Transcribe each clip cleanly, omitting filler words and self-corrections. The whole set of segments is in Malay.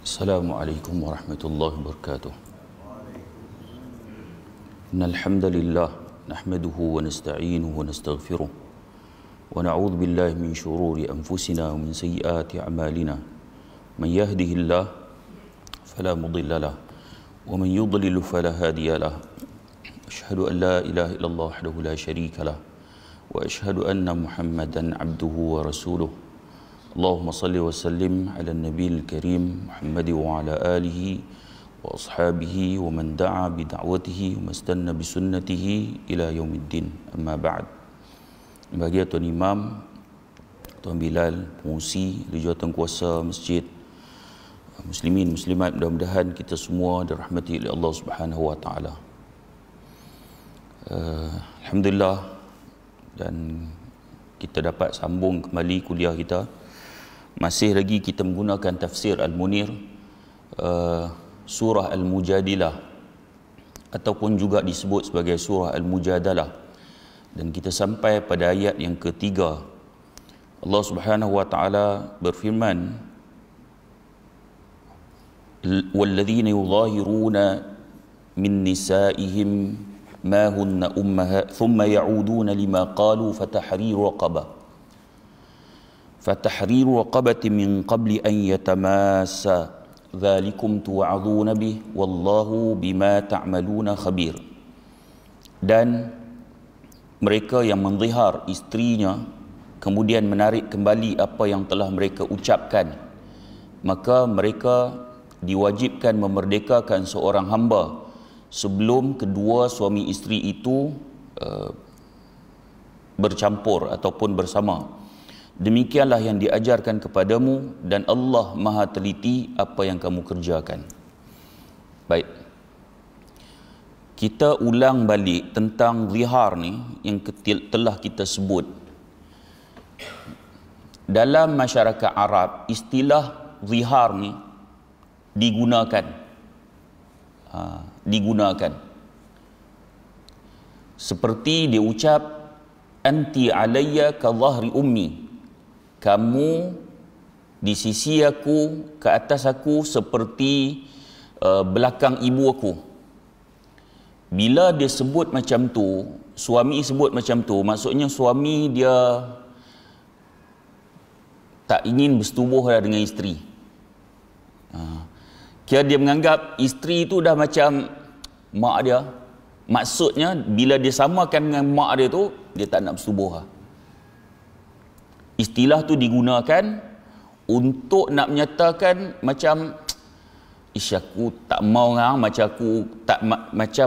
Assalamualaikum warahmatullahi wabarakatuh. Innal hamdalillah nahmaduhu wa nasta'inuhu wa nastaghfiruh wa na'udzu billahi min shururi anfusina wa min sayyiati a'malina. Man yahdihillahu fala mudilla lahu wa man yudlil fala hadiya lahu. Asyhadu an la ilaha illallah wahdahu la syarika lahu wa asyhadu anna Muhammadan abduhu wa rasuluh. Allahumma salli wa sallim ala nabiyil karim Muhammad wa ala alihi wa ashabihi wa man da'a bi da'watihi wa mastanna bi sunnatihi ila yaumiddin. Amma ba'd. Bagi Tuan Imam, Tuan Bilal, pengurusi di jawatan kuasa masjid, muslimin muslimat, mudah-mudahan kita semua dirahmati oleh Allah Subhanahu wa taala. Alhamdulillah, dan kita dapat sambung kembali kuliah kita. Masih lagi kita menggunakan tafsir Al-Munir, surah Al-Mujadilah ataupun juga disebut sebagai surah Al-Mujadalah, dan kita sampai pada ayat yang ketiga. Allah Subhanahu wa taala berfirman, walladzina yudhahiruna min nisaihim ma hunna ummahat thumma ya'uduna lima qalu fatahriru raqabati min qabli an yatamassa dzalikum tu'aduna bih wallahu bima ta'maluna khabir. Dan mereka yang menzihar isterinya kemudian menarik kembali apa yang telah mereka ucapkan, maka mereka diwajibkan memerdekakan seorang hamba sebelum kedua suami isteri itu bercampur ataupun bersama. Demikianlah yang diajarkan kepadamu dan Allah Maha teliti apa yang kamu kerjakan. Baik. Kita ulang balik tentang zihar ni yang telah kita sebut. Dalam masyarakat Arab, istilah zihar ni digunakan. Seperti dia ucap, anti alayya ka dhahri ummi. Kamu di sisi aku, ke atas aku seperti belakang ibu aku. Bila dia sebut macam tu, suami sebut macam tu, maksudnya suami dia tak ingin bersetubuh dengan isteri. Kira dia menganggap isteri tu dah macam mak dia. Maksudnya bila dia samakan dengan mak dia tu, dia tak nak bersetubuh. Istilah tu digunakan untuk nak menyatakan macam aku tak mau ngah, macam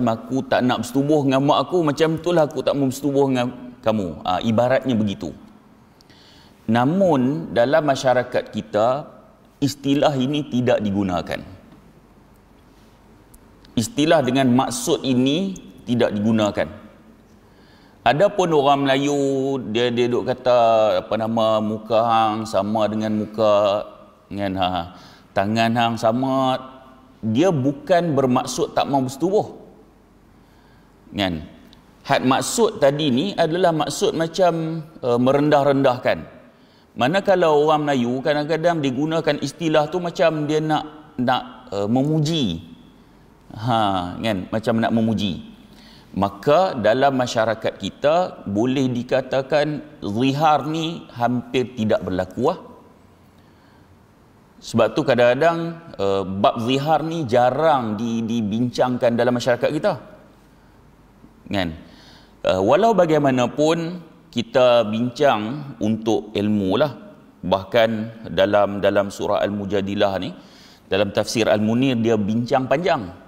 aku tak nak bersetubuh dengan mak aku, macam itulah aku tak mau bersetubuh dengan kamu. Ibaratnya begitu. Namun dalam masyarakat kita istilah ini tidak digunakan. Istilah dengan maksud ini tidak digunakan. Adapun orang Melayu, dia duk kata muka hang sama dengan muka dengan tangan hang sama, dia bukan bermaksud tak mau bersetubuh. Kan? Had maksud tadi ni adalah maksud macam merendah-rendahkan. Manakala orang Melayu kadang-kadang digunakan istilah tu macam dia nak memuji. Kan? Macam nak memuji. Maka dalam masyarakat kita boleh dikatakan zihar ni hampir tidak berlaku. Sebab tu kadang-kadang bab zihar ni jarang dibincangkan dalam masyarakat kita. Kan? Walau bagaimanapun kita bincang untuk ilmu lah. Bahkan dalam surah Al-Mujadilah ni, dalam tafsir Al-Munir, dia bincang panjang.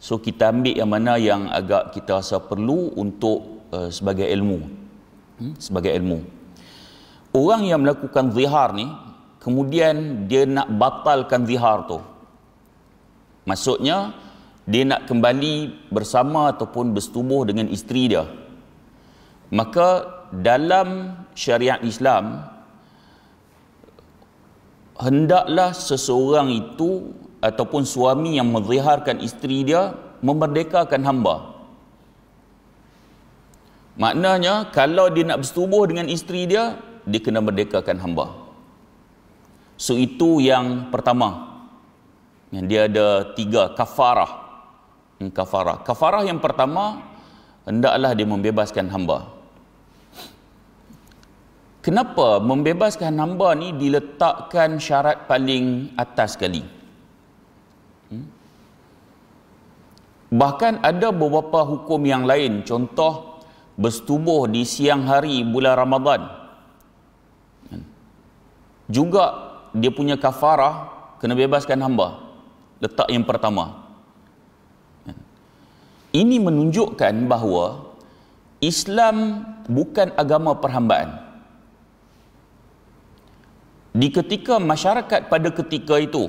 So kita ambil yang mana yang agak kita rasa perlu untuk sebagai ilmu. Sebagai ilmu. Orang yang melakukan zihar ni, kemudian dia nak batalkan zihar tu. Maksudnya, dia nak kembali bersama ataupun bersetubuh dengan isteri dia. Maka dalam syariat Islam, hendaklah seseorang itu ataupun suami yang menziharkan isteri dia memerdekakan hamba. Maknanya kalau dia nak bersetubuh dengan isteri dia, dia kena merdekakan hamba. So itu yang pertama. Dia ada 3 kafarah. Kafarah yang pertama, hendaklah dia membebaskan hamba. Kenapa membebaskan hamba ni diletakkan syarat paling atas sekali? Bahkan ada beberapa hukum yang lain, contoh bersetubuh di siang hari bulan Ramadan, juga dia punya kafarah, kena bebaskan hamba. Letak yang pertama. Ini menunjukkan bahawa Islam bukan agama perhambaan. Di ketika masyarakat pada ketika itu,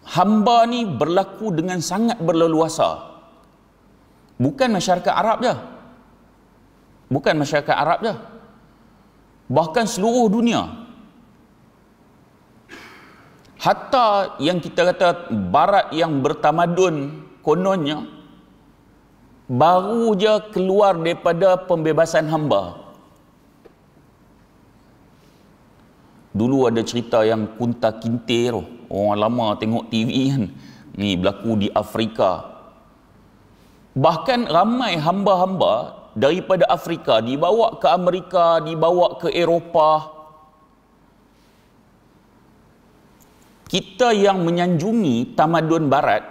hamba ni berlaku dengan sangat berleluasa. Bukan masyarakat Arab je. Bukan masyarakat Arab je. Bahkan seluruh dunia. Hatta yang kita kata barat yang bertamadun kononnya, baru je keluar daripada pembebasan hamba. Dulu ada cerita yang Kunta Kinte tu. Orang lama tengok TV kan. Ni berlaku di Afrika. Bahkan ramai hamba-hamba daripada Afrika dibawa ke Amerika, dibawa ke Eropah. Kita yang menyanjungi tamadun barat,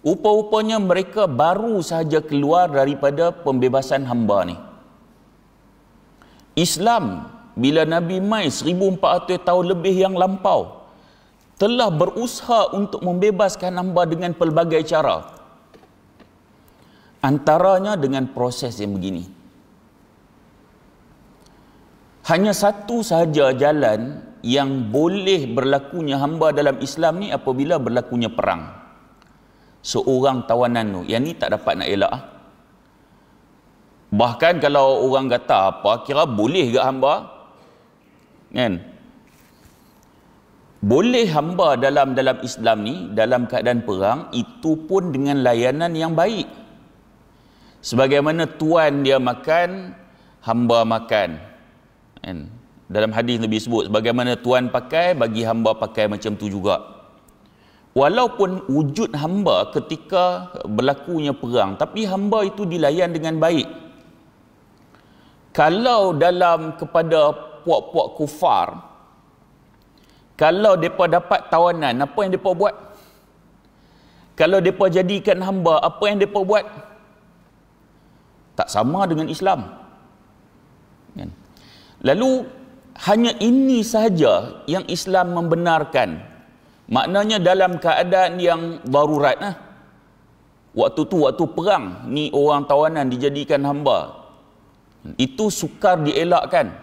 rupa-rupanya mereka baru sahaja keluar daripada pembebasan hamba ni. Islam bila Nabi mai 1400 tahun lebih yang lampau telah berusaha untuk membebaskan hamba dengan pelbagai cara. Antaranya dengan proses yang begini. Hanya satu sahaja jalan yang boleh berlakunya hamba dalam Islam ni apabila berlakunya perang. Seorang tawanan tu, yang ni tak dapat nak elak. Bahkan kalau orang kata apa, kira boleh ke hamba? Kan? Boleh hamba dalam Islam ni dalam keadaan perang, itu pun dengan layanan yang baik. Sebagaimana tuan dia makan, hamba makan. Kan? Dalam hadis Nabi sebut, bagaimana tuan pakai, bagi hamba pakai macam tu juga. Walaupun wujud hamba ketika berlakunya perang, tapi hamba itu dilayan dengan baik. Kalau dalam kepada puak-puak kufar, kalau mereka dapat tawanan, apa yang mereka buat? Kalau mereka jadikan hamba, apa yang mereka buat? Tak sama dengan Islam. Kan? Lalu, hanya ini sahaja yang Islam membenarkan. Maknanya dalam keadaan yang darurat. Waktu tu, waktu perang, ni orang tawanan dijadikan hamba. Itu sukar dielakkan.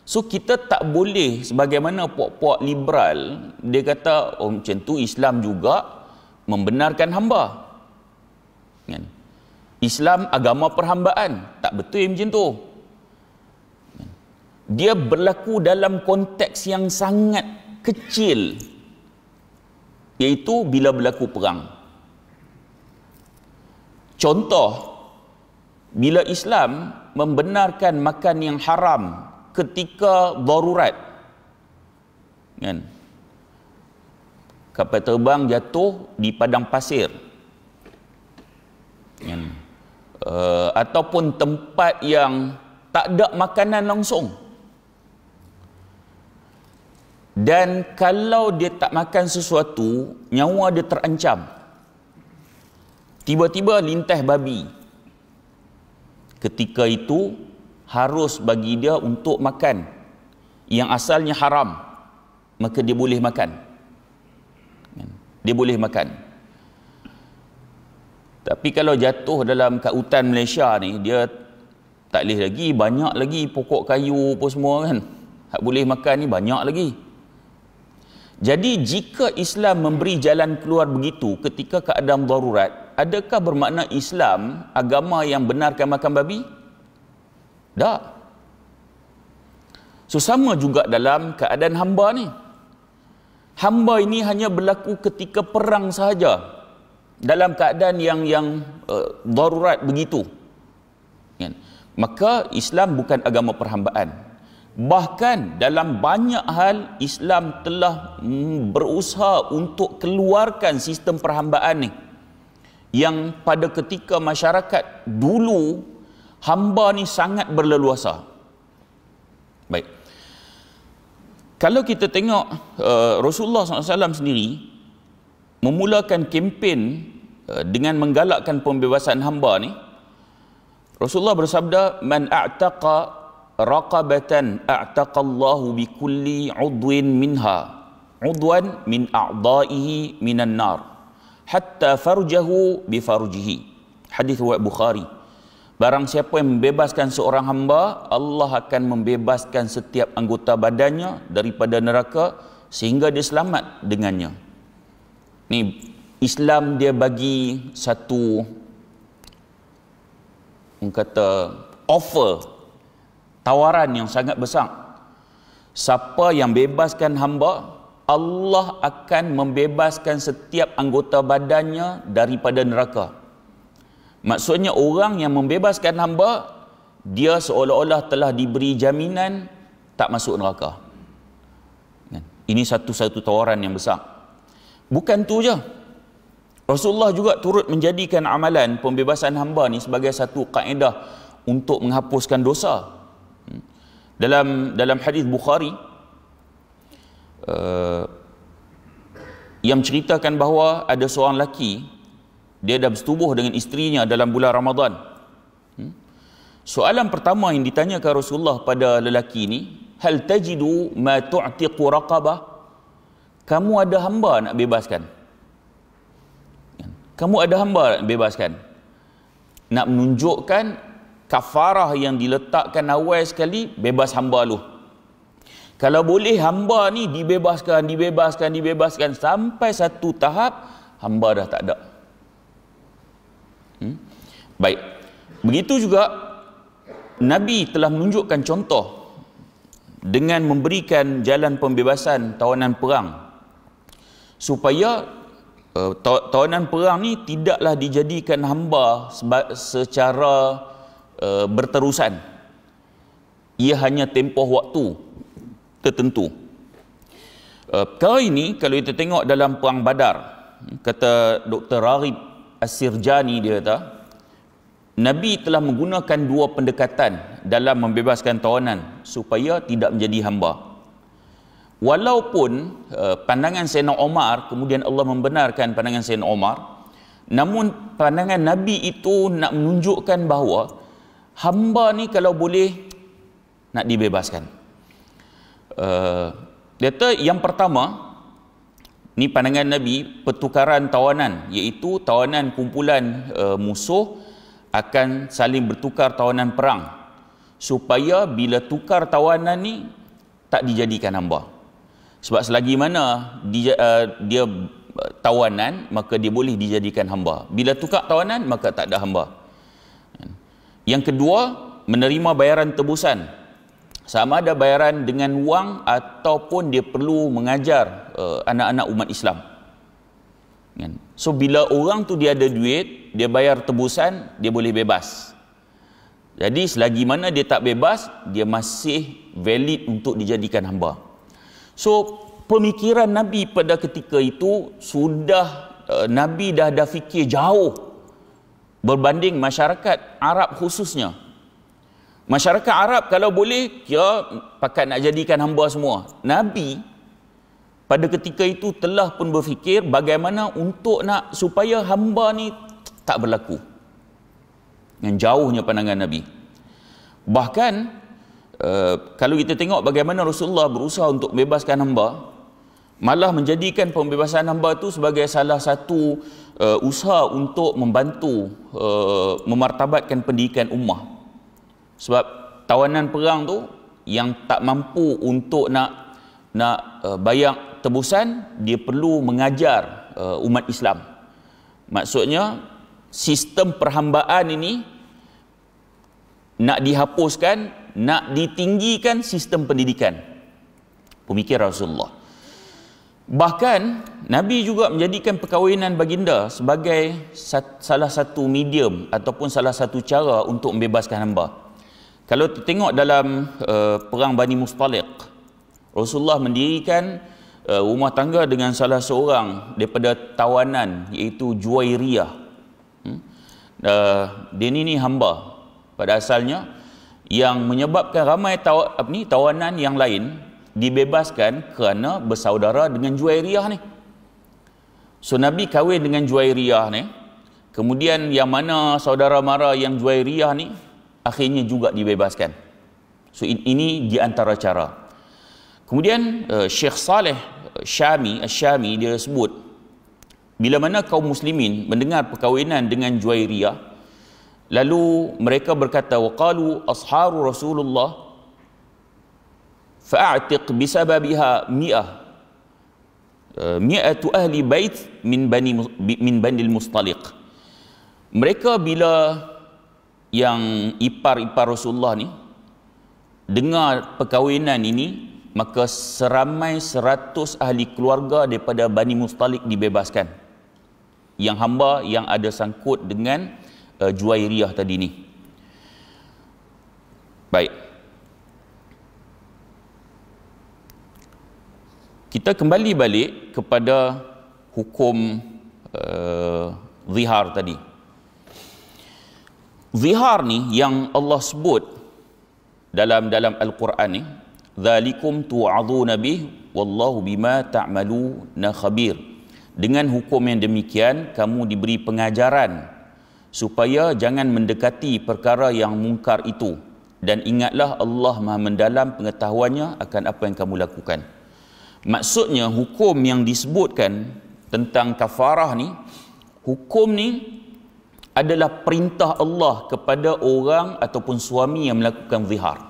So kita tak boleh sebagaimana puak-puak liberal, dia kata, oh macam tu Islam juga membenarkan hamba. Kan? Islam agama perhambaan. Tak betul macam tu. Dia berlaku dalam konteks yang sangat kecil, iaitu bila berlaku perang. Contoh, bila Islam membenarkan makan yang haram ketika darurat, kan? Kapal terbang jatuh di padang pasir, kan? Ataupun tempat yang tak ada makanan langsung. Dan kalau dia tak makan sesuatu, nyawa dia terancam. Tiba-tiba lintas babi. Ketika itu harus bagi dia untuk makan yang asalnya haram, maka dia boleh makan. Dia boleh makan. Tapi kalau jatuh dalam kat hutan Malaysia ni, dia tak boleh lagi, banyak lagi pokok kayu apa semua kan. Hak boleh makan ni banyak lagi. Jadi jika Islam memberi jalan keluar begitu ketika keadaan darurat, adakah bermakna Islam agama yang benarkan makan babi? Tak. So sama juga dalam keadaan hamba ni. Hamba ini hanya berlaku ketika perang sahaja, dalam keadaan yang darurat begitu. Maka Islam bukan agama perhambaan. Bahkan dalam banyak hal Islam telah berusaha untuk keluarkan sistem perhambaan ni, yang pada ketika masyarakat dulu hamba ni sangat berleluasa. Baik, kalau kita tengok Rasulullah SAW sendiri memulakan kempen dengan menggalakkan pembebasan hamba ni. Rasulullah bersabda, man a'taqa raqabatan a'taqallahu bi kulli udwin minha udwan min a'dha'ihi minan nar hatta farjahu bi farjihi. Hadis riwayat Bukhari. Barang siapa yang membebaskan seorang hamba, Allah akan membebaskan setiap anggota badannya daripada neraka sehingga dia selamat dengannya. Ni Islam dia bagi satu offer, tawaran yang sangat besar. Siapa yang bebaskan hamba, Allah akan membebaskan setiap anggota badannya daripada neraka. Maksudnya orang yang membebaskan hamba, dia seolah-olah telah diberi jaminan tak masuk neraka. Ini satu-satu tawaran yang besar. Bukan tu je, Rasulullah juga turut menjadikan amalan pembebasan hamba ni sebagai satu kaedah untuk menghapuskan dosa. Dalam hadis Bukhari yang menceritakan bahawa ada seorang lelaki, dia dah bersetubuh dengan isterinya dalam bulan Ramadan. Soalan pertama yang ditanyakan Rasulullah pada lelaki ni, hal tajidu ma tu'tiqu raqabah? Kamu ada hamba nak bebaskan? Kamu ada hamba nak bebaskan? Nak menunjukkan kafarah yang diletakkan awal sekali, bebas hamba lu. Kalau boleh hamba ni dibebaskan sampai satu tahap hamba dah tak ada. Baik. Begitu juga Nabi telah menunjukkan contoh dengan memberikan jalan pembebasan tawanan perang, supaya tawanan perang ni tidaklah dijadikan hamba secara berterusan. Ia hanya tempoh waktu tertentu. Perkara ini kalau kita tengok dalam perang Badar, kata Dr. Raghib As-Sirjani, dia kata Nabi telah menggunakan dua pendekatan dalam membebaskan tawanan supaya tidak menjadi hamba. Walaupun pandangan Sayyidina Umar, kemudian Allah membenarkan pandangan Sayyidina Umar, namun pandangan Nabi itu nak menunjukkan bahawa hamba ni kalau boleh nak dibebaskan. Dia kata yang pertama, ni pandangan Nabi, pertukaran tawanan, iaitu tawanan kumpulan musuh akan saling bertukar tawanan perang, supaya bila tukar tawanan ni tak dijadikan hamba. Sebab selagi mana dia tawanan, maka dia boleh dijadikan hamba. Bila tukar tawanan, maka tak ada hamba. Yang kedua, menerima bayaran tebusan, sama ada bayaran dengan wang ataupun dia perlu mengajar anak-anak umat Islam. So bila orang tu dia ada duit, dia bayar tebusan, dia boleh bebas. Jadi selagi mana dia tak bebas, dia masih valid untuk dijadikan hamba. So pemikiran Nabi pada ketika itu sudah Nabi dah fikir jauh berbanding masyarakat Arab khususnya. Masyarakat Arab kalau boleh kira pakat nak jadikan hamba semua. Nabi pada ketika itu telah pun berfikir bagaimana untuk nak supaya hamba ni tak berlaku. Dengan jauhnya pandangan Nabi. Bahkan kalau kita tengok bagaimana Rasulullah berusaha untuk membebaskan hamba, malah menjadikan pembebasan hamba itu sebagai salah satu usaha untuk membantu memartabatkan pendidikan ummah. Sebab tawanan perang tu yang tak mampu untuk nak bayar tebusan, dia perlu mengajar umat Islam. Maksudnya sistem perhambaan ini nak dihapuskan, nak ditinggikan sistem pendidikan. Pemikiran Rasulullah. Bahkan Nabi juga menjadikan perkahwinan baginda sebagai salah satu medium ataupun salah satu cara untuk membebaskan hamba. Kalau tengok dalam perang Bani Mustaliq, Rasulullah mendirikan rumah tangga dengan salah seorang daripada tawanan, iaitu Juwairiyah. Dia ni hamba pada asalnya, yang menyebabkan ramai tawanan yang lain dibebaskan kerana bersaudara dengan Juwairiyah ni. So Nabi kahwin dengan Juwairiyah ni, kemudian yang mana saudara mara yang Juwairiyah ni akhirnya juga dibebaskan. So ini di antara cara. Kemudian Syekh Saleh Syami dia sebut, bila mana kaum muslimin mendengar perkahwinan dengan Juwairiyah, lalu mereka berkata, waqalu asharu Rasulullah fa'atiq bisababiha mi'atu ahli bait min Bani Mustaliq. Mereka bila yang ipar-ipar Rasulullah ni dengar perkahwinan ini, maka seramai 100 ahli keluarga daripada Bani Mustaliq dibebaskan, yang hamba yang ada sangkut dengan Juwairiyah tadi ni. Baik, kita kembali balik kepada hukum zihar tadi. Zihar ni yang Allah sebut dalam Al-Quran ni, dzalikum tu'adzuna bih wallahu bima ta'maluna khabir. Dengan hukum yang demikian kamu diberi pengajaran supaya jangan mendekati perkara yang mungkar itu, dan ingatlah Allah Maha mendalam pengetahuannya akan apa yang kamu lakukan. Maksudnya hukum yang disebutkan tentang kafarah ni, hukum ni adalah perintah Allah kepada orang ataupun suami yang melakukan zihar.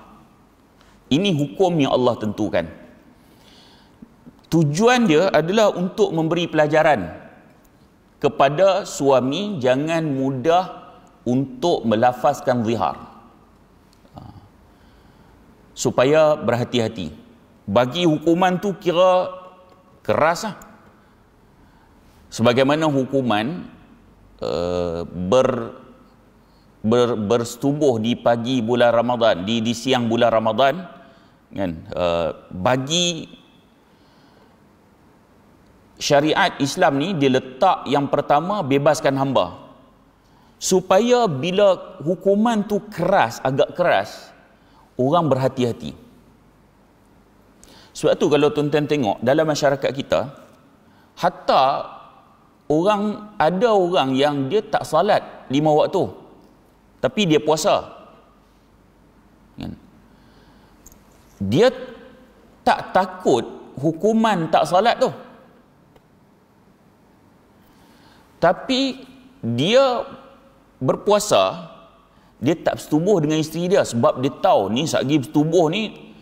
Ini hukum yang Allah tentukan. Tujuan dia adalah untuk memberi pelajaran kepada suami jangan mudah untuk melafazkan zihar, supaya berhati-hati. Bagi hukuman tu kira keras lah. Sebagaimana hukuman bersetubuh di pagi bulan Ramadan, di siang bulan Ramadan kan, bagi syariat Islam ni diletak yang pertama bebaskan hamba, supaya bila hukuman tu keras, agak keras, orang berhati-hati. Sebab tu kalau tuan-tuan tengok dalam masyarakat kita, hatta ada orang yang dia tak salat 5 waktu, tapi dia puasa. Dia tak takut hukuman tak salat tu, tapi dia berpuasa, dia tak bersetubuh dengan isteri dia sebab dia tahu ni satgi bersetubuh ni.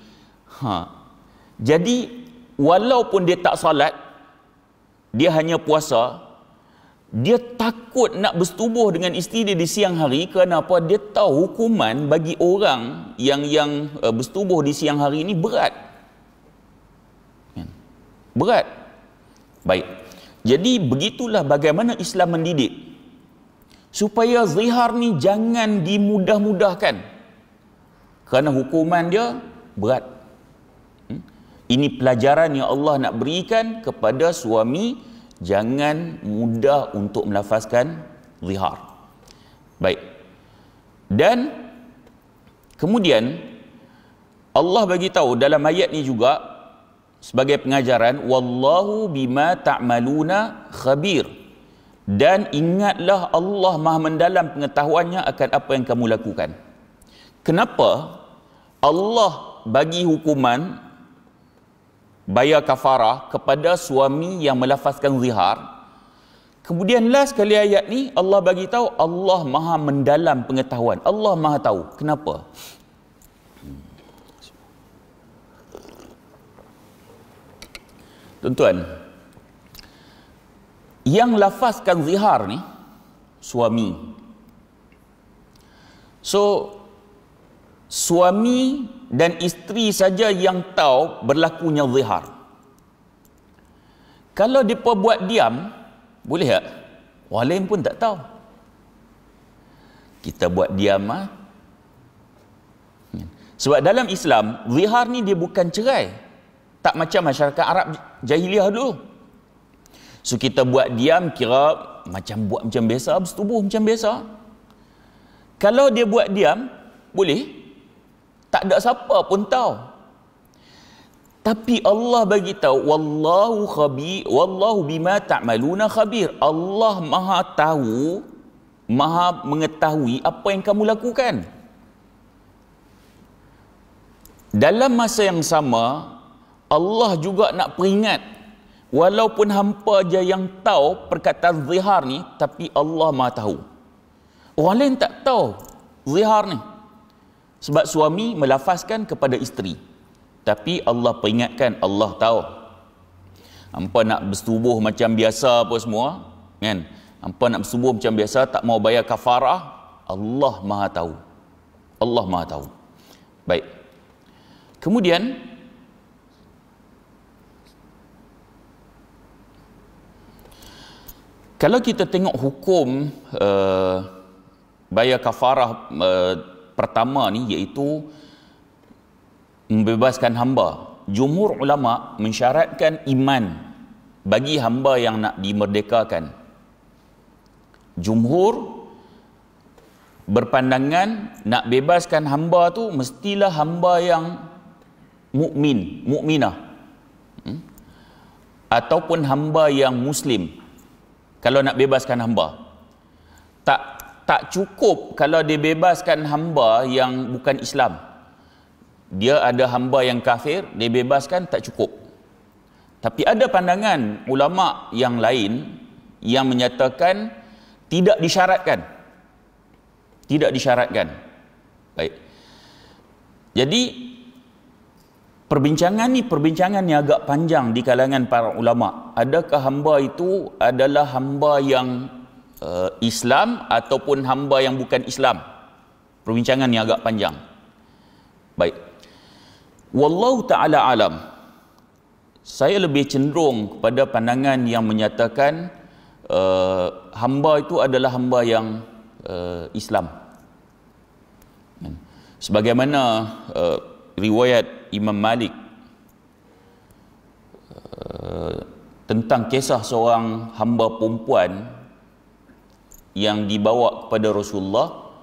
Jadi walaupun dia tak salat, dia hanya puasa, dia takut nak bersetubuh dengan isteri dia di siang hari. Kerana apa? Dia tahu hukuman bagi orang yang bersetubuh di siang hari ini berat. Berat. Baik. Jadi begitulah bagaimana Islam mendidik supaya zihar ni jangan dimudah-mudahkan, kerana hukuman dia berat. Ini pelajaran yang Allah nak berikan kepada suami, jangan mudah untuk melafazkan zihar. Baik. Dan kemudian Allah bagi tahu dalam ayat ni juga sebagai pengajaran, wallahu bima ta'maluna khabir. Dan ingatlah Allah Maha mendalam pengetahuannya akan apa yang kamu lakukan. Kenapa Allah bagi hukuman bayar kafarah kepada suami yang melafazkan zihar? Kemudian last kali ayat ni Allah bagi tahu Allah Maha mendalam pengetahuan. Allah Maha tahu. Kenapa? Tuan-tuan, yang lafazkan zihar ni suami. So suami dan isteri saja yang tahu berlakunya zihar. Kalau dia buat diam, boleh tak? Orang lain pun tak tahu. Kita buat diam Sebab dalam Islam, zihar ni dia bukan cerai. Tak macam masyarakat Arab jahiliah dulu. So kita buat diam, kira buat macam biasa, bersetubuh macam biasa. Kalau dia buat diam, boleh. Tak ada siapa pun tahu. Tapi Allah bagi tahu, wallahu bima ta'maluna khabir. Allah Maha tahu, Maha mengetahui apa yang kamu lakukan. Dalam masa yang sama, Allah juga nak peringat, walaupun hampa je yang tahu perkataan zihar ni, tapi Allah Maha tahu. Orang lain tak tahu zihar ni. Sebab suami melafazkan kepada isteri. Tapi Allah peringatkan, Allah tahu. Hampa nak bersetubuh macam biasa apa semua, kan? Hampa nak bersetubuh macam biasa, tak mau bayar kafarah, Allah Maha tahu. Allah Maha tahu. Baik. Kemudian kalau kita tengok hukum bayar kafarah pertama ni, iaitu membebaskan hamba. Jumhur ulama mensyaratkan iman bagi hamba yang nak dimerdekakan. Jumhur berpandangan nak bebaskan hamba tu mestilah hamba yang mukminah, ataupun hamba yang muslim. Kalau nak bebaskan hamba, tak cukup kalau dia bebaskan hamba yang bukan Islam. Dia ada hamba yang kafir, dia bebaskan, tak cukup. Tapi ada pandangan ulama yang lain yang menyatakan tidak disyaratkan. Tidak disyaratkan. Baik. Jadi perbincangan ni perbincangan yang agak panjang di kalangan para ulama. Adakah hamba itu adalah hamba yang Islam ataupun hamba yang bukan Islam? Perbincangan yang agak panjang. Baik. Wallahu ta'ala alam. Saya lebih cenderung kepada pandangan yang menyatakan hamba itu adalah hamba yang Islam. Sebagaimana riwayat Imam Malik tentang kisah seorang hamba perempuan yang dibawa kepada Rasulullah.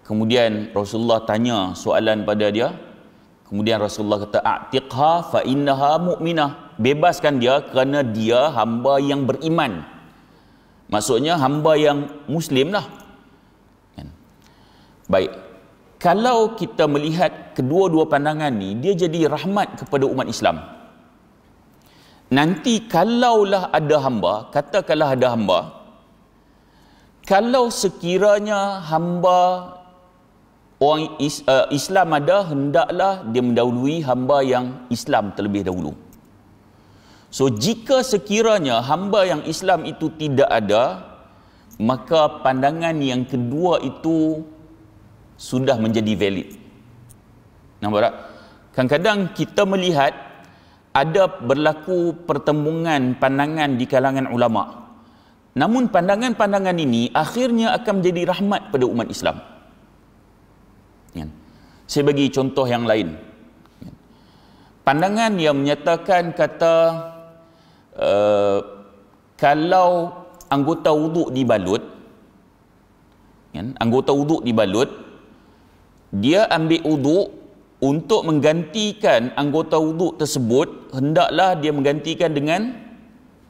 Kemudian Rasulullah tanya soalan pada dia. Kemudian Rasulullah kata, a'tiqha fa innaha mu'minah. Bebaskan dia kerana dia hamba yang beriman. Maksudnya hamba yang muslim lah. Baik. Kalau kita melihat kedua-dua pandangan ni, dia jadi rahmat kepada umat Islam. Nanti kalaulah ada hamba, katakanlah ada hamba, kalau sekiranya hamba orang Islam ada, hendaklah dia mendahului hamba yang Islam terlebih dahulu. So jika sekiranya hamba yang Islam itu tidak ada, maka pandangan yang kedua itu sudah menjadi valid. Nampak tak? Kadang-kadang kita melihat ada berlaku pertembungan pandangan di kalangan ulama. Namun pandangan-pandangan ini akhirnya akan menjadi rahmat pada umat Islam. Saya bagi contoh yang lain. Pandangan yang menyatakan kata kalau anggota wuduk dibalut, anggota wuduk dibalut, dia ambil wuduk untuk menggantikan anggota wuduk tersebut, hendaklah dia menggantikan dengan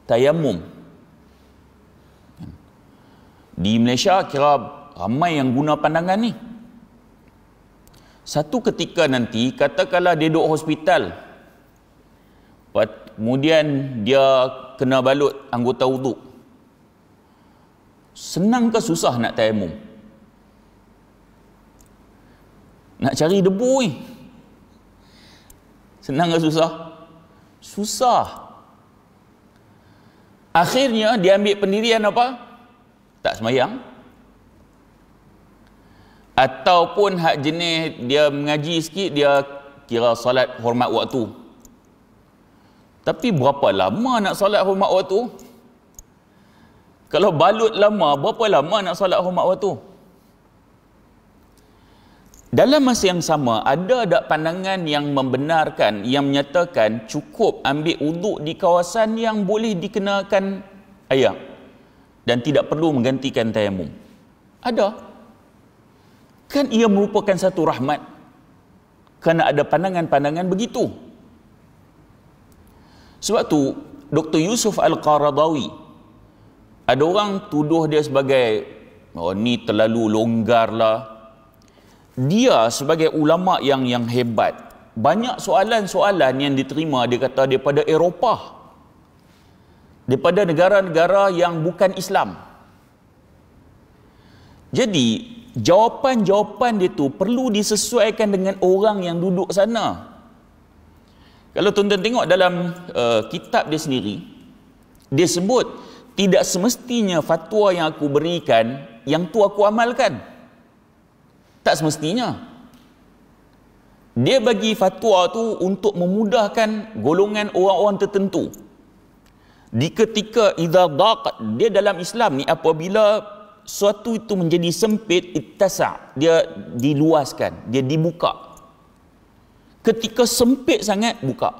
tayamum. Di Malaysia kira ramai yang guna pandangan ni. Satu ketika nanti, katakanlah dia duduk hospital, kemudian dia kena balut anggota wuduk, senang ke susah nak tayamum? Nak cari debu ni, senang ke susah? Susah. Akhirnya dia ambil pendirian apa? Tak semayang. Ataupun hak jenis dia mengaji sikit, dia kira solat hormat waktu. Tapi berapa lama nak solat hormat waktu? Kalau balut lama, berapa lama nak solat hormat waktu? Dalam masa yang sama, ada tak pandangan yang membenarkan, yang menyatakan cukup ambil wuduk di kawasan yang boleh dikenakan air dan tidak perlu menggantikan tayamum? Ada. Kan ia merupakan satu rahmat, kerana ada pandangan-pandangan begitu. Sebab tu Dr. Yusuf Al-Qaradawi, ada orang tuduh dia sebagai, oh ni terlalu longgar lah. Dia sebagai ulama yang hebat, banyak soalan-soalan yang diterima, dia kata, daripada Eropah, daripada negara-negara yang bukan Islam. Jadi jawapan-jawapan dia tu perlu disesuaikan dengan orang yang duduk sana. Kalau tuan-tuan tengok dalam kitab dia sendiri, dia sebut tidak semestinya fatwa yang aku berikan yang tu aku amalkan. Tak semestinya. Dia bagi fatwa tu untuk memudahkan golongan orang-orang tertentu. Di ketika idza daqat, dia dalam Islam ni apabila suatu itu menjadi sempit, ittasa', dia diluaskan, dia dibuka. Ketika sempit sangat, buka.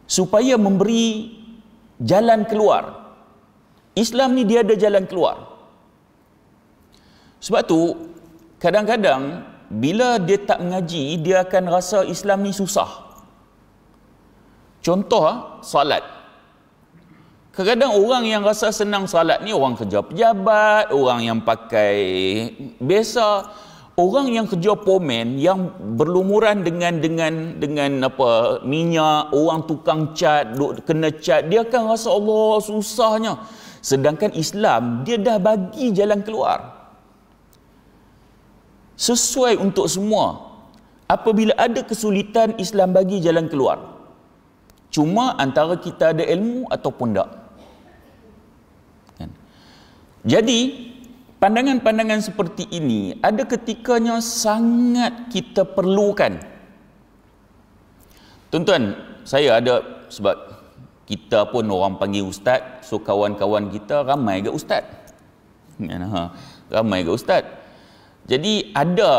Supaya memberi jalan keluar. Islam ni dia ada jalan keluar. Sebab tu kadang-kadang bila dia tak mengaji, dia akan rasa Islam ni susah. Contoh, salat. Kadang-kadang orang yang rasa senang salat ni orang kerja pejabat, orang yang pakai biasa, orang yang kerja pomen, yang berlumuran dengan apa minyak, orang tukang cat, kena cat, dia akan rasa Allah susahnya. Sedangkan Islam dia dah bagi jalan keluar. Sesuai untuk semua. Apabila ada kesulitan, Islam bagi jalan keluar. Cuma antara kita ada ilmu ataupun tak. Kan? Jadi pandangan-pandangan seperti ini ada ketikanya sangat kita perlukan. Tuan-tuan, saya ada, sebab kita pun orang panggil ustaz, so kawan-kawan kita ramai ke ustaz? Ramai ke ustaz? Jadi ada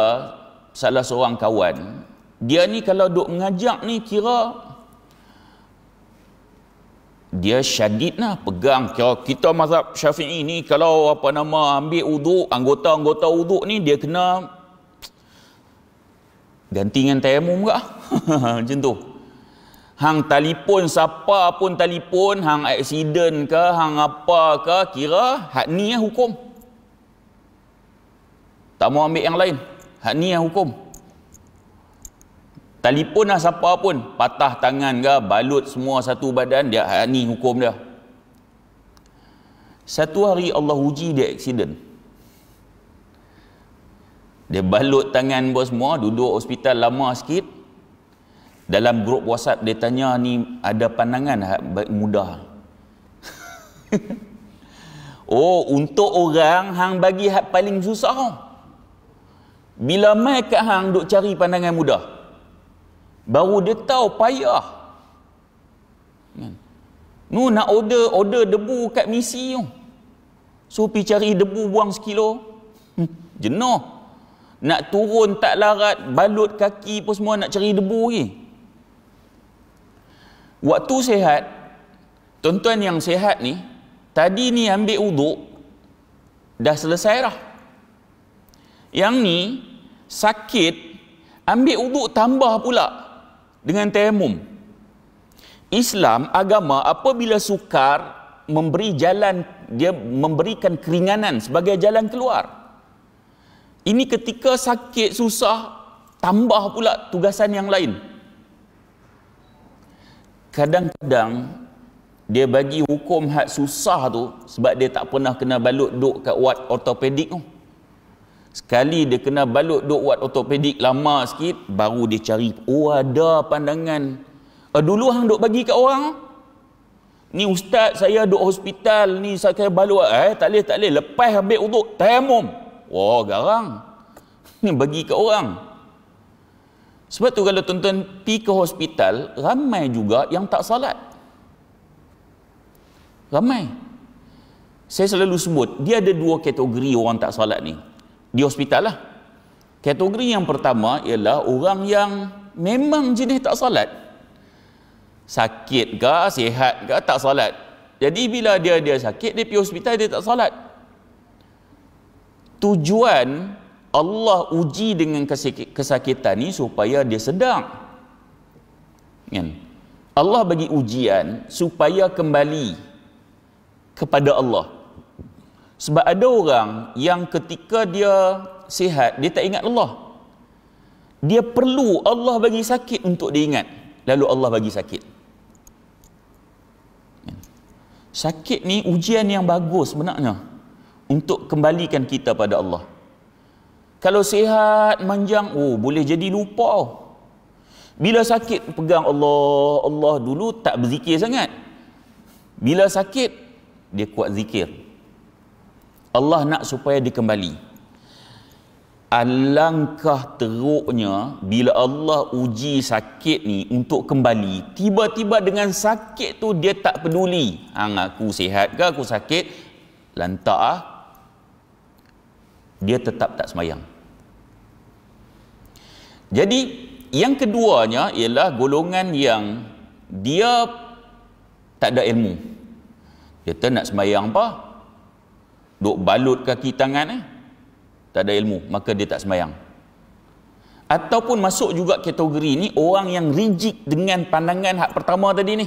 salah seorang kawan, dia ni kalau duk mengajak ni kira dia syadid lah, pegang. Kira kita mazhab Syafi'i ni kalau ambil uduk, anggota-anggota uduk ni dia kena ganti dengan tayamum ke? Macam tu. Hang telefon, siapa pun telefon, hang aksiden ke, hang apa ke, kira hak ni hukum. Tak mau ambil yang lain. Hak ni hukum. Telefon lah siapa pun, patah tangan ke, balut semua satu badan, dia hak ni hukum dia. Satu hari Allah uji dia aksiden. Dia balut tangan buat semua, duduk hospital lama sikit. Dalam grup WhatsApp dia tanya, ni ada pandangan hak mudah. Oh, untuk orang hang bagi hak paling susah. Bila mai kat hang duk cari pandangan mudah, baru dia tahu payah. Nu nak order debu kat misi tu. So pergi cari debu buang sekilo. Jenuh. Nak turun tak larat, balut kaki pun semua nak cari debu lagi. Waktu sihat, tuan-tuan yang sihat ni, tadi ni ambil uduk, dah selesai dah. Yang ni sakit, ambil uduk tambah pula dengan tayamum. Islam, agama, apabila sukar, memberi jalan, dia memberikan keringanan sebagai jalan keluar. Ini ketika sakit, susah, tambah pula tugasan yang lain. Kadang-kadang dia bagi hukum hak susah tu sebab dia tak pernah kena balut duk kat ward ortopedik tu. Sekali dia kena balut duk ward ortopedik lama sikit, baru dia cari, oh ada pandangan. Dulu hang duk bagi kat orang, ni ustaz saya duk hospital ni, saya balut, tak boleh, lepas ambil uduk tayamum. Wah, garang. Ni bagi kat orang. Sebab tu kalau tuan-tuan pergi ke hospital, ramai juga yang tak salat. Ramai. Saya selalu sebut, dia ada dua kategori orang tak salat ni. Di hospital lah. Kategori yang pertama ialah orang yang memang jenis tak solat. Sakit ke, sihat ke, tak solat. Jadi bila dia sakit, dia pergi hospital, dia tak solat. Tujuan Allah uji dengan kesakitan ni supaya dia sedang. Kan? Allah bagi ujian supaya kembali kepada Allah. Sebab ada orang yang ketika dia sihat, dia tak ingat Allah. Dia perlu Allah bagi sakit untuk dia ingat. Lalu Allah bagi sakit. Sakit ni ujian yang bagus sebenarnya untuk kembalikan kita pada Allah. Kalau sihat, manjang, boleh jadi lupa. Bila sakit, pegang Allah, Allah dulu, tak berzikir sangat. Bila sakit, dia kuat zikir. Allah nak supaya dia kembali. Alangkah teruknya bila Allah uji sakit ni untuk kembali. Tiba-tiba dengan sakit tu dia tak peduli. Aku sihat ke, aku sakit, lantak dia tetap tak semayang. Jadi yang keduanya ialah golongan yang dia tak ada ilmu. Dia tak nak semayang apa? Duk balut kaki tangan tak ada ilmu, maka dia tak semayang. Ataupun masuk juga kategori ni orang yang rigid dengan pandangan hak pertama tadi ni,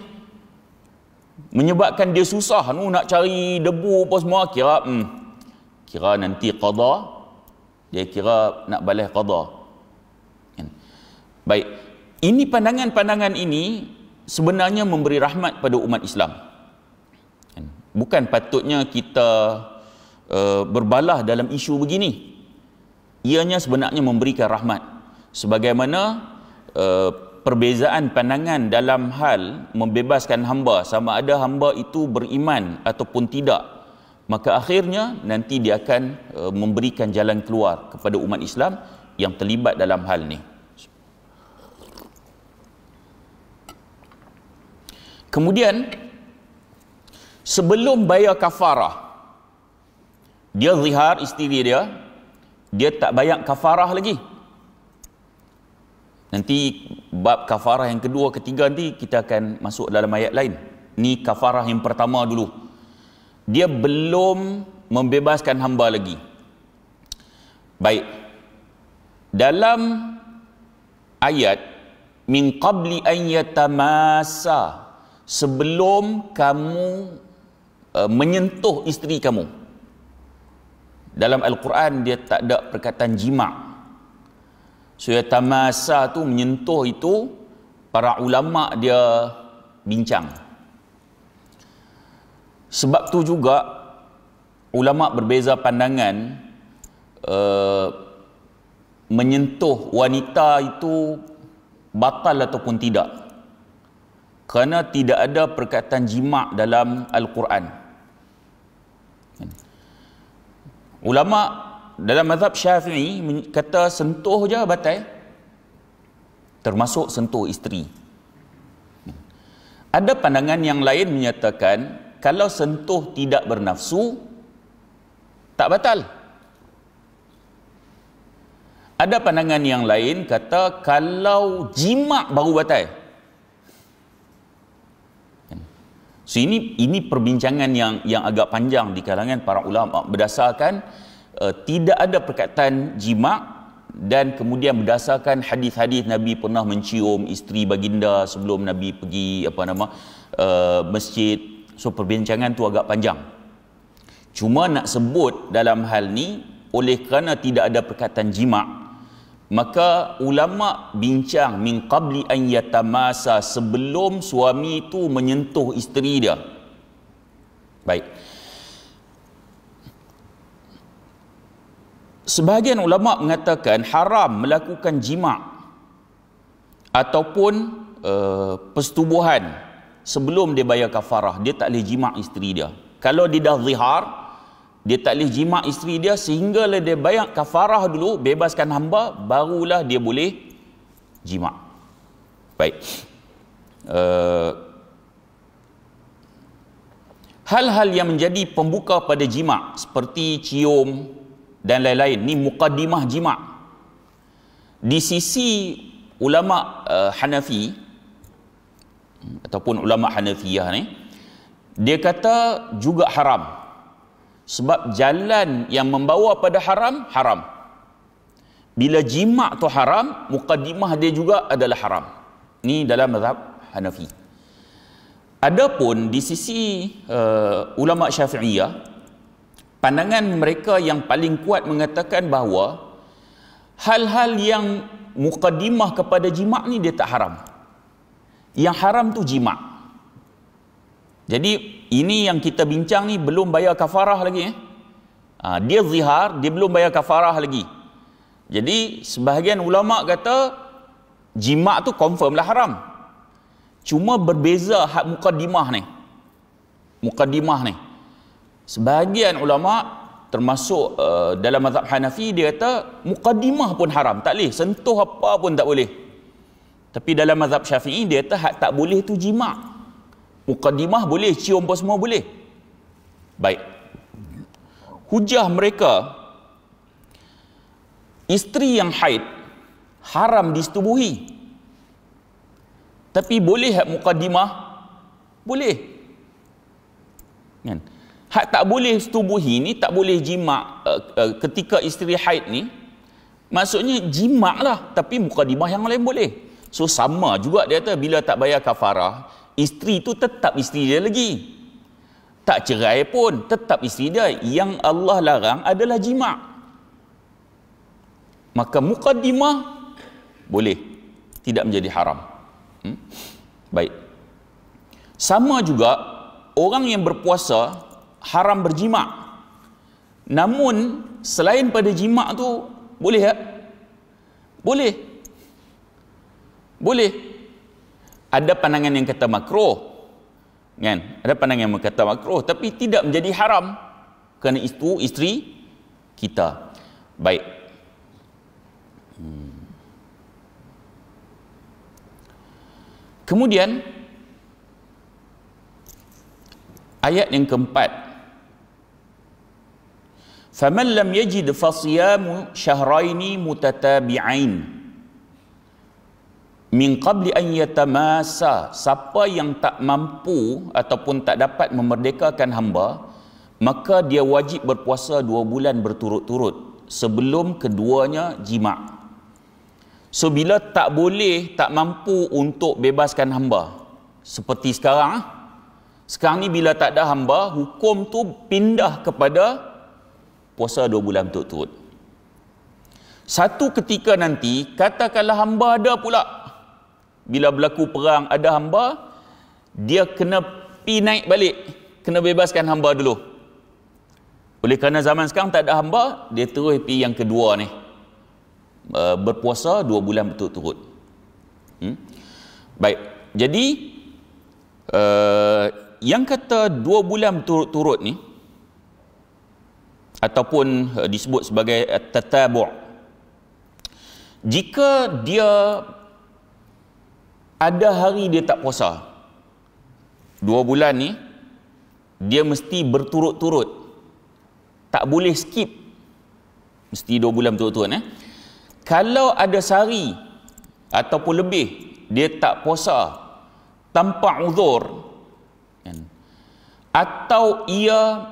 menyebabkan dia susah nak cari debu apa semua, kira nanti qada, dia kira nak balas qada. Baik, ini pandangan-pandangan ini sebenarnya memberi rahmat pada umat Islam. Bukan patutnya kita berbalah dalam isu begini. Ianya sebenarnya memberikan rahmat. Sebagaimana perbezaan pandangan dalam hal membebaskan hamba, sama ada hamba itu beriman ataupun tidak, maka akhirnya nanti dia akan memberikan jalan keluar kepada umat Islam yang terlibat dalam hal ni. Kemudian sebelum bayar kafarah, dia zihar isteri dia tak bayar kafarah lagi. Nanti bab kafarah yang kedua, ketiga nanti kita akan masuk dalam ayat lain. Ni kafarah yang pertama dulu. Dia belum membebaskan hamba lagi. Baik. Dalam ayat min qabli an yatamassa, sebelum kamu menyentuh isteri kamu. Dalam Al-Quran dia tak ada perkataan jima'. So yatamassa tu, menyentuh itu, para ulama dia bincang. Sebab tu juga ulama berbeza pandangan, menyentuh wanita itu batal ataupun tidak. Kerana tidak ada perkataan jima' dalam Al-Quran. Ulama dalam mazhab Syafi'i kata sentuh je batal, termasuk sentuh isteri. Ada pandangan yang lain menyatakan kalau sentuh tidak bernafsu tak batal. Ada pandangan yang lain kata kalau jima' baru batal. So ini perbincangan yang agak panjang di kalangan para ulama berdasarkan tidak ada perkataan jima' dan kemudian berdasarkan hadis-hadis Nabi pernah mencium isteri baginda sebelum Nabi pergi masjid. So perbincangan tu agak panjang. Cuma nak sebut dalam hal ni, oleh kerana tidak ada perkataan jima', maka ulama bincang min qabli an yatamassa, sebelum suami itu menyentuh isteri dia. Baik. Sebahagian ulama mengatakan haram melakukan jima' ataupun persetubuhan sebelum dia bayar kafarah. Dia tak boleh jima' isteri dia. Kalau dia dah zihar, dia tak boleh jima' isteri dia sehinggalah dia bayar kafarah dulu, bebaskan hamba, barulah dia boleh jima'. Baik. Hal-hal yang menjadi pembuka pada jima' seperti cium dan lain-lain, ni muqaddimah jima'. di sisi ulama Hanafi ataupun ulama Hanafiyah ni, dia kata juga haram. Sebab jalan yang membawa pada haram, haram. Bila jima' tu haram, muqaddimah dia juga adalah haram. Ni dalam mazhab Hanafi. Adapun di sisi ulama Syafi'iyah, pandangan mereka yang paling kuat mengatakan bahawa hal-hal yang muqaddimah kepada jima' ni dia tak haram. Yang haram tu jima'. Jadi ini yang kita bincang ni belum bayar kafarah lagi. Dia zihar, dia belum bayar kafarah lagi. Jadi sebahagian ulama kata jima' tu confirm lah haram. Cuma berbeza hak muqaddimah ni. Muqaddimah ni. Sebahagian ulama termasuk dalam mazhab Hanafi, dia kata muqaddimah pun haram, tak boleh sentuh apa pun, tak boleh. Tapi dalam mazhab Syafi'i dia kata hak tak boleh tu jima'. Muqaddimah boleh, cium apa semua boleh. Baik. Hujah mereka, isteri yang haid haram disetubuhi. Tapi boleh hak muqaddimah? Boleh. Kan? Hak tak boleh setubuhi ni, tak boleh jima' ketika isteri haid ni, maksudnya jima' lah, tapi muqaddimah yang lain boleh. So sama juga dia kata, bila tak bayar kafarah, isteri tu tetap isteri dia lagi. Tak cerai pun, tetap isteri dia. Yang Allah larang adalah jima'. Maka muqaddimah boleh, tidak menjadi haram. Baik. Sama juga orang yang berpuasa haram berjima'. Namun selain pada jima' tu boleh tak? Boleh. Boleh. Ada pandangan yang kata makruh, kan? Ada pandangan yang kata makruh, tapi tidak menjadi haram kerana itu isteri kita. Baik. Kemudian ayat yang keempat, faman lam yajid fasiyamu syahraini mutatabi'ain min qabli an yatamasa. Siapa yang tak mampu ataupun tak dapat memerdekakan hamba, maka dia wajib berpuasa 2 bulan berturut-turut sebelum keduanya jima'. So bila tak boleh, tak mampu untuk bebaskan hamba, seperti sekarang, sekarang ni bila tak ada hamba, hukum tu pindah kepada puasa 2 bulan berturut-turut. Satu ketika nanti, katakanlah hamba ada pula, bila berlaku perang ada hamba, dia kena pi naik balik, kena bebaskan hamba dulu. Oleh kerana zaman sekarang tak ada hamba, dia terus pi yang kedua ni, berpuasa 2 bulan berturut-turut. Baik, jadi yang kata 2 bulan berturut-turut ni, ataupun disebut sebagai tatabu', jika dia ada hari dia tak puasa, 2 bulan ni dia mesti berturut-turut, tak boleh skip, mesti 2 bulan berturut-turut. Kalau ada sehari ataupun lebih dia tak puasa tanpa uzur, atau ia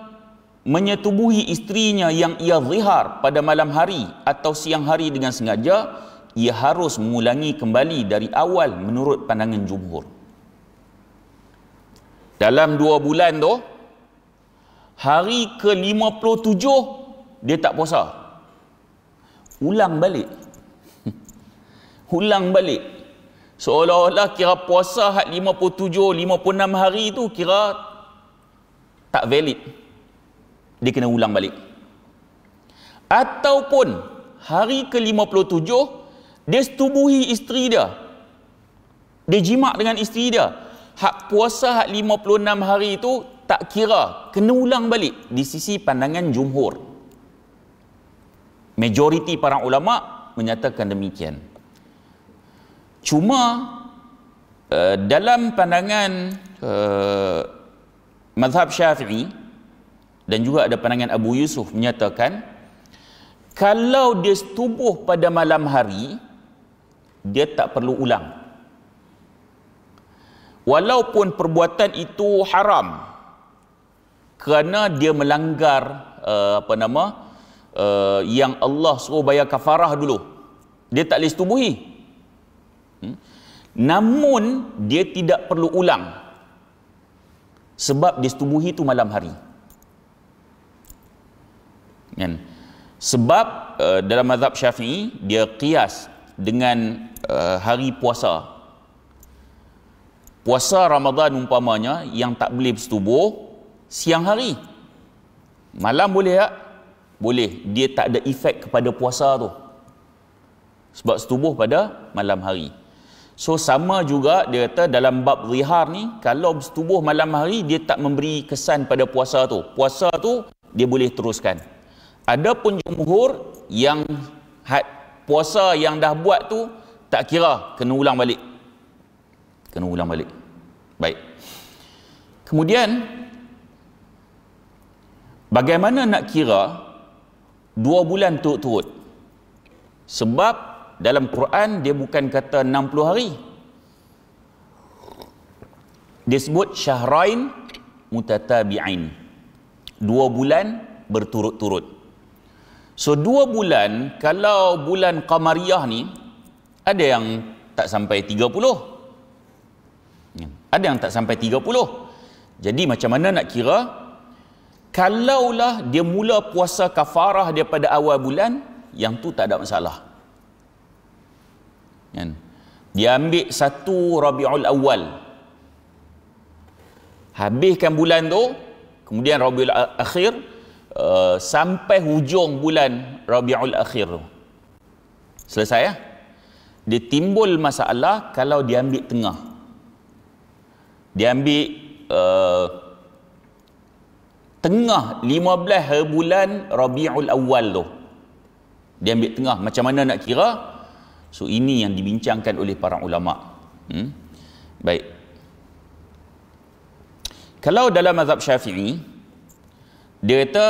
menyetubuhi isterinya yang ia zihar pada malam hari atau siang hari dengan sengaja, ia harus mengulangi kembali dari awal menurut pandangan jumhur. Dalam 2 bulan tu, hari ke-57 dia tak puasa, ulang balik. Ulang balik. Seolah-olah kira puasa hak 57, 56 hari tu kira tak valid. Dia kena ulang balik. Ataupun hari ke-57 dia setubuhi isteri dia, dia jima' dengan isteri dia, hak puasa hak 56 hari tu tak kira, kena ulang balik di sisi pandangan jumhur. Majoriti para ulama menyatakan demikian. Cuma dalam pandangan mazhab Syafi'i dan juga ada pandangan Abu Yusuf menyatakan, kalau dia setubuh pada malam hari, dia tak perlu ulang. Walaupun perbuatan itu haram, kerana dia melanggar yang Allah suruh bayar kafarah dulu, dia tak boleh setubuhi. Namun dia tidak perlu ulang, sebab dia setubuhi itu malam hari. Kan? Sebab dalam mazhab Syafi'i dia qiyas dengan hari puasa. Puasa Ramadan umpamanya yang tak boleh bersetubuh siang hari. Malam boleh tak? Boleh. Dia tak ada efek kepada puasa tu, sebab setubuh pada malam hari. So sama juga dia kata dalam bab zihar ni, kalau bersetubuh malam hari dia tak memberi kesan pada puasa tu. Puasa tu dia boleh teruskan. Adapun jumhur yang puasa yang dah buat tu tak kira, kena ulang balik. Kena ulang balik. Baik. Kemudian bagaimana nak kira 2 bulan turut-turut? Sebab dalam Quran dia bukan kata 60 hari. Dia sebut syahrain mutatabi'ain. 2 bulan berturut-turut. So 2 bulan, kalau bulan Qamariyah ni ada yang tak sampai 30. Ada yang tak sampai 30. Jadi macam mana nak kira? Kalaulah dia mula puasa kafarah daripada awal bulan, yang tu tak ada masalah. Kan? Dia ambil 1 Rabiul Awal, habiskan bulan tu, kemudian Rabiul Akhir, sampai hujung bulan Rabiul Akhir tu selesai ya. Dia timbul masalah kalau dia ambil tengah. Dia ambil tengah 15 hari bulan Rabiul Awal tu, dia ambil tengah. Macam mana nak kira? So ini yang dibincangkan oleh para ulama. Baik. Kalau dalam mazhab Syafi'i, dia kata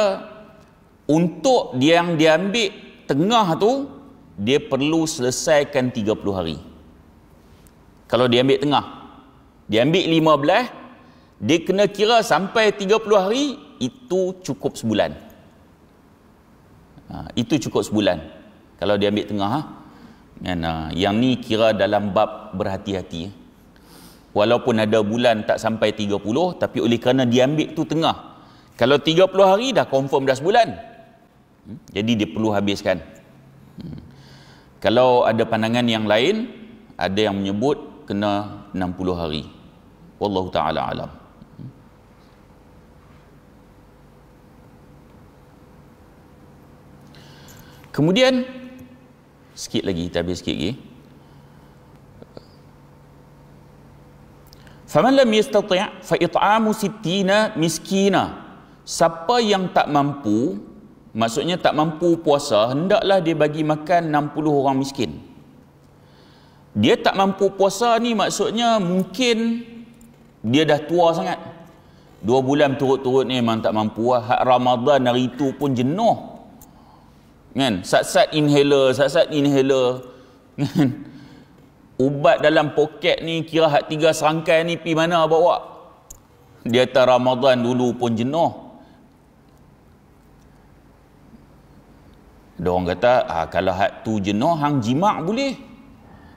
untuk dia yang dia ambil tengah tu, dia perlu selesaikan 30 hari. Kalau dia ambil tengah, dia ambil 15, dia kena kira sampai 30 hari, itu cukup sebulan. Itu cukup sebulan kalau dia ambil tengah. Yang ni kira dalam bab berhati-hati. Walaupun ada bulan tak sampai 30, tapi oleh kerana dia ambil tu tengah, kalau 30 hari dah confirm dah sebulan, jadi dia perlu habiskan. Kalau ada pandangan yang lain, ada yang menyebut kena 60 hari. Wallahu ta'ala alam. Kemudian sikit lagi, kita habis sikit lagi. Faman lam yastati' fa it'amu 60 miskina. Siapa yang tak mampu, maksudnya tak mampu puasa, hendaklah dia bagi makan 60 orang miskin. Dia tak mampu puasa ni maksudnya mungkin dia dah tua sangat. 2 bulan turut-turut ni memang tak mampu. Hak Ramadan hari tu pun jenuh. Kan? Sat-sat inhaler. Kan? Ubat dalam poket ni kira hak 3 serangkai ni pi mana bawa? Dia kata Ramadan dulu pun jenuh. Ada orang kata, kalau hak tu jenuh, hang jimak boleh.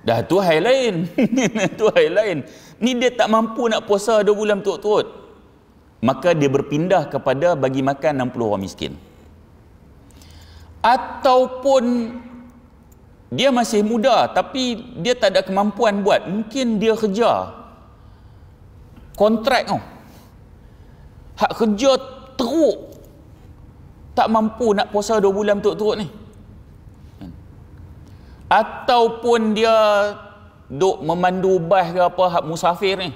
Dah tu hal lain. Tu hal lain. Ni dia tak mampu nak puasa 2 bulan turut-turut. Maka dia berpindah kepada bagi makan 60 orang miskin. Ataupun dia masih muda tapi dia tak ada kemampuan buat. Mungkin dia kerja kontrak tau. Hak kerja teruk, tak mampu nak puasa 2 bulan turut-turut ni. Ataupun dia duk memandu bas ke apa, hak musafir ni,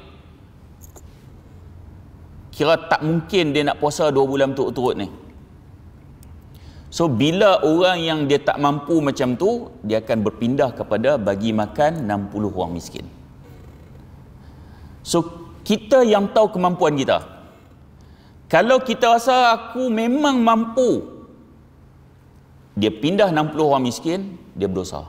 kira tak mungkin dia nak puasa 2 bulan turut-turut ni. So bila orang yang dia tak mampu macam tu, dia akan berpindah kepada bagi makan 60 orang miskin. So kita yang tahu kemampuan kita, kalau kita rasa aku memang mampu, dia pindah 60 orang miskin, dia berdosa.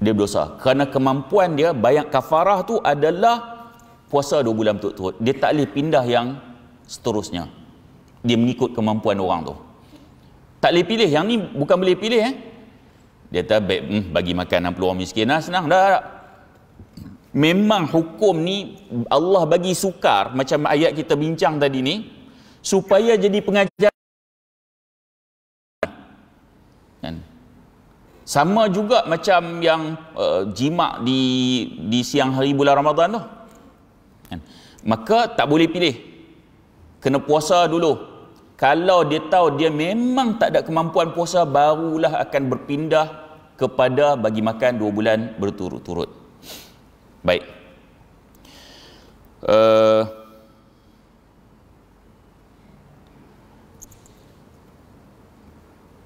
dia berdosa. Kerana kemampuan dia, bayar kafarah tu adalah puasa 2 bulan berturut-turut. Dia tak boleh pindah yang seterusnya. Dia mengikut kemampuan orang tu. Tak boleh pilih. Yang ni bukan boleh pilih. Dia tak baik, bagi makan 60 orang miskin. Senang. Dah. Memang hukum ni Allah bagi sukar, macam ayat kita bincang tadi ni, supaya jadi pengajar. Kan? Sama juga macam yang jimat di siang hari bulan Ramadan tu. Kan? Maka tak boleh pilih. Kena puasa dulu. Kalau dia tahu dia memang tak ada kemampuan puasa, barulah akan berpindah kepada bagi makan 2 bulan berturut-turut. Baik.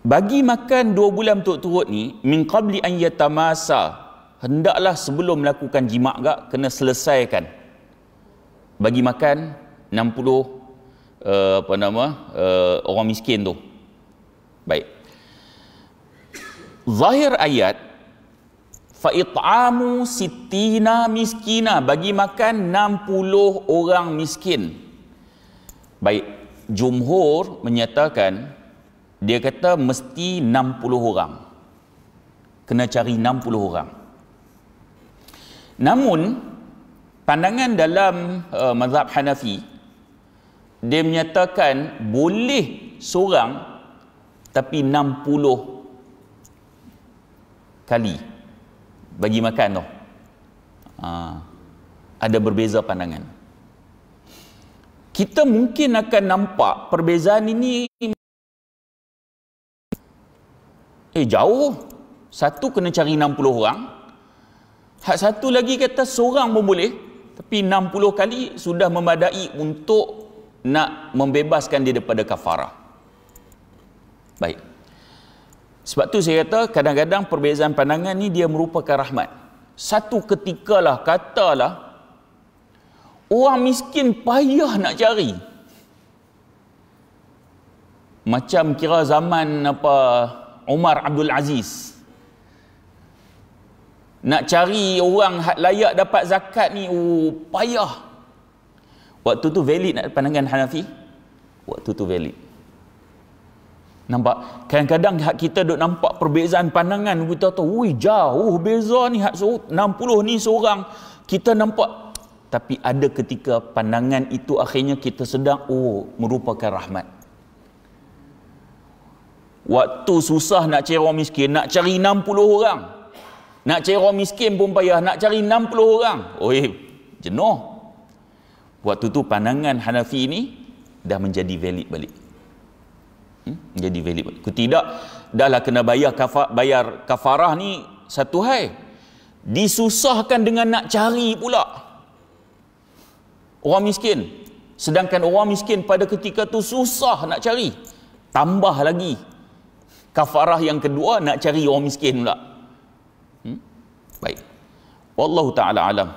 Bagi makan 2 bulan berturut-turut ni, min qabli an yatamasa, hendaklah sebelum melakukan jima' gak kena selesaikan. Bagi makan 60 orang miskin tu. Baik. Zahir ayat, fa it'amu sittina miskina, bagi makan 60 orang miskin. Baik, jumhur menyatakan, dia kata mesti 60 orang. Kena cari 60 orang. Namun pandangan dalam mazhab Hanafi, dia menyatakan boleh seorang tapi 60 kali bagi makan tu. Ada berbeza pandangan. Kita mungkin akan nampak perbezaan ini jauh. Satu kena cari 60 orang. Hak satu lagi kata seorang pun boleh, tapi 60 kali sudah memadai untuk nak membebaskan dia daripada kafarah. Baik. Sebab tu saya kata kadang-kadang perbezaan pandangan ni dia merupakan rahmat. Satu ketikalah, katalah orang miskin payah nak cari. Macam kira zaman Umar Abdul Aziz. Nak cari orang layak dapat zakat ni payah. Waktu tu valid nak pandangan Hanafi? Waktu tu valid. Nampak? Kadang-kadang kita duk nampak perbezaan pandangan, kita tahu, jauh beza ni, 60 ni seorang. Kita nampak. Tapi ada ketika pandangan itu akhirnya kita sedang, merupakan rahmat. Waktu susah nak cari orang miskin, nak cari 60 orang. Nak cari orang miskin pun payah, nak cari 60 orang. Jenuh. Waktu tu pandangan Hanafi ni dah menjadi valid balik. Menjadi valid balik. Tidak, dahlah kena bayar kafarah ni satu hal. Disusahkan dengan nak cari pula orang miskin. Sedangkan orang miskin pada ketika tu susah nak cari. Tambah lagi kafarah yang kedua nak cari orang miskin pula. Baik. Wallahu ta'ala alam.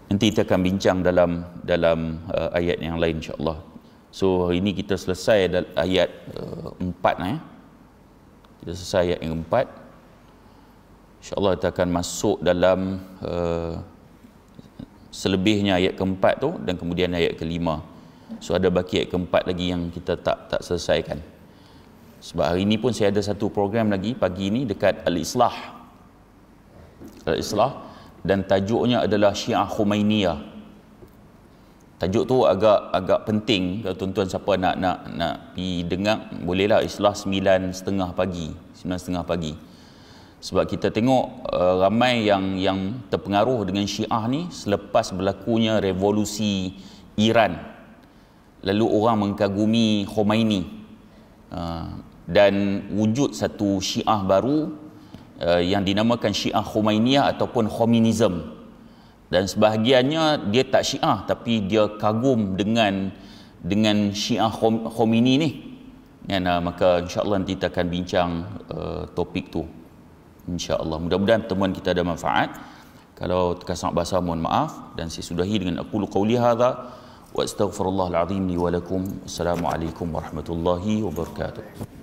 Nanti kita akan bincang dalam ayat yang lain insya-Allah. So hari ini kita selesai ayat 4 Kita selesai ayat yang 4. Insya-Allah kita akan masuk dalam selebihnya ayat keempat tu dan kemudian ayat kelima. So ada baki ayat keempat lagi yang kita tak selesaikan. Sebab hari ini pun saya ada satu program lagi pagi ni dekat Al-Islah. Al-Islah, dan tajuknya adalah Syiah Khomeiniah. Tajuk tu agak penting. Kalau tuan-tuan siapa nak pergi dengar, bolehlah. Islah 9.30 pagi. 9.30 pagi. Sebab kita tengok ramai yang terpengaruh dengan Syiah ni selepas berlakunya revolusi Iran. Lalu orang mengkagumi Khomeini. Dan wujud satu Syiah baru yang dinamakan Syiah Khomeiniah ataupun Khomeinism. Dan sebahagiannya dia tak Syiah tapi dia kagum dengan Syiah Khomeini ni. Maka insya-Allah nanti kita akan bincang topik tu. InsyaAllah. Mudah-mudahan pertemuan kita ada manfaat. Kalau terkasar bahasa, mohon maaf. Dan saya sudahi dengan aqulu qawli hadha wa astaghfirullahal azim li wa lakum. Assalamualaikum warahmatullahi wabarakatuh.